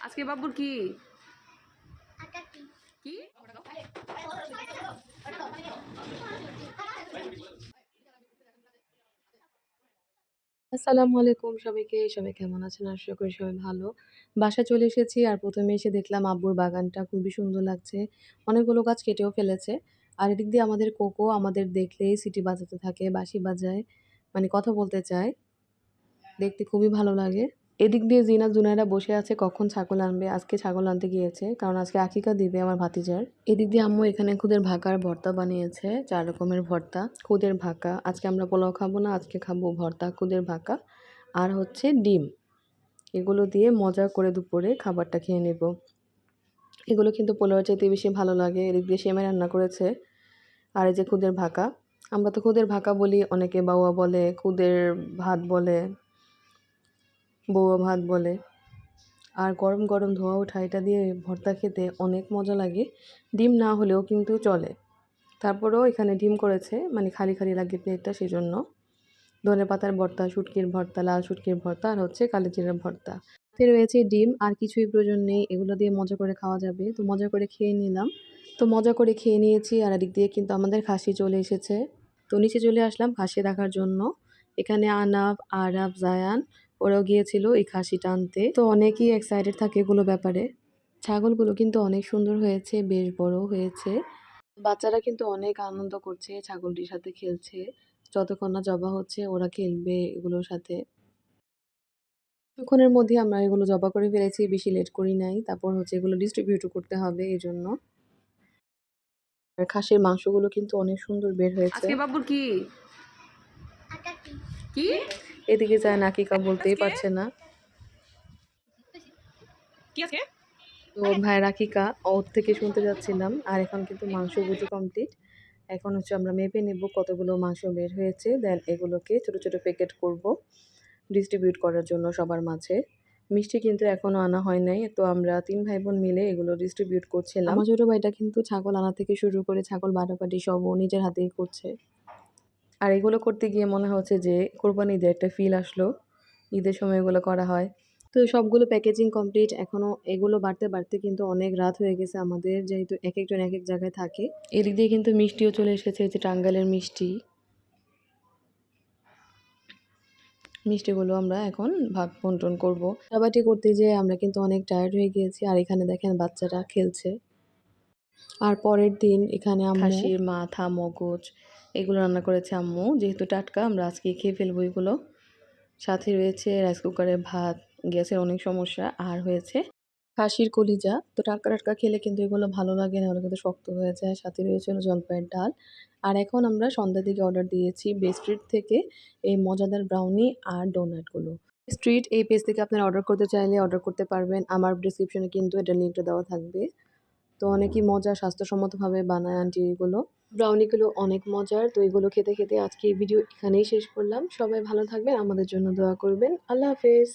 আজকে বাবুর কি কি আসসালামু আলাইকুম সবাইকে। সবাই কেমন আছেন? আশা করি সবাই ভালো। বাসায় চলে এসেছি আর ১ম এ এসে দেখলাম আব্বুর বাগানটা খুবই সুন্দর লাগছে। অনেকগুলো গাছ কেটেও ফেলেছে। আর এদিক দিয়ে আমাদের কোকো আমাদের দেখলেই সিটি বাজাতে থাকে, বাঁশি বাজায়, মানে কথা বলতে চায়। দেখতে খুবই ভালো লাগে। এদিক দিয়ে জিনা জুনাইরা বসে আছে কখন ছাগল আনবে। আজকে ছাগল আনতে গিয়েছে। কারণ আজকে আকিকা দিবে আমার ভাতিজার। এদিক দিয়ে আম্মু এখানে খুদের ভাকার ভর্তা বানিয়েছে। ৪ রকমের ভর্তা। খুদের ভাকা। আজকে আমরা পোলাও খাবো না। আজকে খাবো ভর্তা, খুদের ভাকা আর হচ্ছে ডিম। এগুলো দিয়ে মজা করে দুপুরে খাবারটা খেয়ে নেব। এগুলো কিন্তু পোলাওয়ের চাইতে বেশি ভালো লাগে। এদিক দিয়ে সেমাই রান্না করেছে। আর এই যে খুদের ভাকা। আমরা তো খুদের ভাকা বলি, অনেকে বাওয়া বলে, খুদের ভাত বলে, বউয়া ভাত বলে। আর গরম গরম ধোয়া ওঠা এটা দিয়ে ভর্তা খেতে অনেক মজা লাগে। ডিম না হলেও কিন্তু চলে। তারপরেও এখানে ডিম করেছে, মানে খালি খালি লাগে প্লেটটা, সেজন্য। ধনেপাতার ভর্তা, শুটকির ভর্তা, লাল শুটকির ভর্তা আর হচ্ছে কালিজিরার ভর্তা। সাথে রয়েছে ডিম, আর কিছুই প্রয়োজন নেই। এগুলো দিয়ে মজা করে খাওয়া যাবে। তো মজা করে খেয়ে নিলাম। তো মজা করে খেয়ে নিয়েছি আর এদিক দিয়ে কিন্তু আমাদের খাসি চলে এসেছে। তো নিচে চলে আসলাম খাসি দেখার জন্য। এখানে আনাফ, আরাফ, জায়ান ওরাও গিয়েছিল এই খাসিটা আনতে। তো অনেকেই এক্সাইটেড থাকে এগুলো ব্যাপারে। ছাগলগুলো কিন্তু অনেক সুন্দর হয়েছে, বেশ বড় হয়েছে। বাচ্চারা কিন্তু অনেক আনন্দ করছে, ছাগলটির সাথে খেলছে। যতক্ষণ না জবা হচ্ছে ওরা খেলবে এগুলোর সাথে। কিছুক্ষণের মধ্যে আমরা এগুলো জবা করে ফেলেছি, বেশি লেট করি নাই। তারপর হচ্ছে এগুলো ডিস্ট্রিবিউটও করতে হবে এজন্য। আর খাসির মাংসগুলো কিন্তু অনেক সুন্দর বের হয়েছে। আজকে বাবুর কি কি এদিকে যায় নাকিকা বলতেই আজকে পারছে না। কি আজকে তো ভাই রাকিকা ওর থেকে শুনতে যাচ্ছিলাম। আর এখন কিন্তু মাংস ভুজি কমপ্লিট। এখন হচ্ছে আমরা মেপে নেব কতগুলো মাংস বের হয়েছে। দেন এগুলোকে ছোট ছোট প্যাকেট করব ডিস্ট্রিবিউট করার জন্য সবার মাঝে। মিষ্টি কিন্তু এখনো আনা হয় নাই। তো আমরা ৩ ভাই বোন মিলে এগুলো ডিস্ট্রিবিউট করছিলাম। আমার ছোট ভাইটা কিন্তু ছাগল আনা থেকে শুরু করে ছাগল বাটাবাটি সব ও নিজের হাতেই করছে। আর এগুলো করতে গিয়ে মনে হচ্ছে যে কোরবানি ঈদের একটা ফিল আসলো। ঈদের সময় এগুলো করা হয়। তো সবগুলো প্যাকেজিং কমপ্লিট। এখনো এগুলো বাড়তে বাড়তে কিন্তু অনেক রাত হয়ে গেছে আমাদের, যেহেতু একেকজন একেক জায়গায় থাকে। এদিক দিয়ে কিন্তু মিষ্টিও চলে এসেছে, এই যে টাঙ্গাইলের মিষ্টি। মিষ্টিগুলো আমরা এখন ভাগ বন্টন করব। বাটাবাটি করতে যেয়ে আমরা কিন্তু অনেক টায়ার্ড হয়ে গিয়েছি। আর এখানে দেখেন বাচ্চারা খেলছে। আর পরের দিন এখানে খাসির মাথা, মগজ এগুলো রান্না করেছে আম্মু। যেহেতু টাটকা আমরা আজকে খেয়ে ফেলবো এগুলো। সাথে রয়েছে রাইস কুকারে ভাত, গ্যাসের অনেক সমস্যা। আর হয়েছে খাসির কলিজা। তো টাটকা টাটকা খেলে কিন্তু এগুলো ভালো লাগে, নাহলে কিন্তু শক্ত হয়ে যায়। সাথে রয়েছে হলো জলপাইয়ের ডাল। আর এখন আমরা সন্ধ্যার দিকে অর্ডার দিয়েছি বেস্ট্রিট থেকে এই মজাদার ব্রাউনি আর ডোনাটগুলো। স্ট্রিট এই পেজ থেকে আপনারা অর্ডার করতে চাইলে অর্ডার করতে পারবেন। আমার ডেসক্রিপশনে কিন্তু এটার লিঙ্কটা দেওয়া থাকবে। তো অনেকই মজা, স্বাস্থ্যসম্মতভাবে বানায় আন্টি এগুলো। ব্রাউনিগুলো অনেক মজার। তো এগুলো খেতে খেতে আজকে এই ভিডিও এখানেই শেষ করলাম। সবাই ভালো থাকবেন, আমাদের জন্য দোয়া করবেন। আল্লাহ হাফেজ।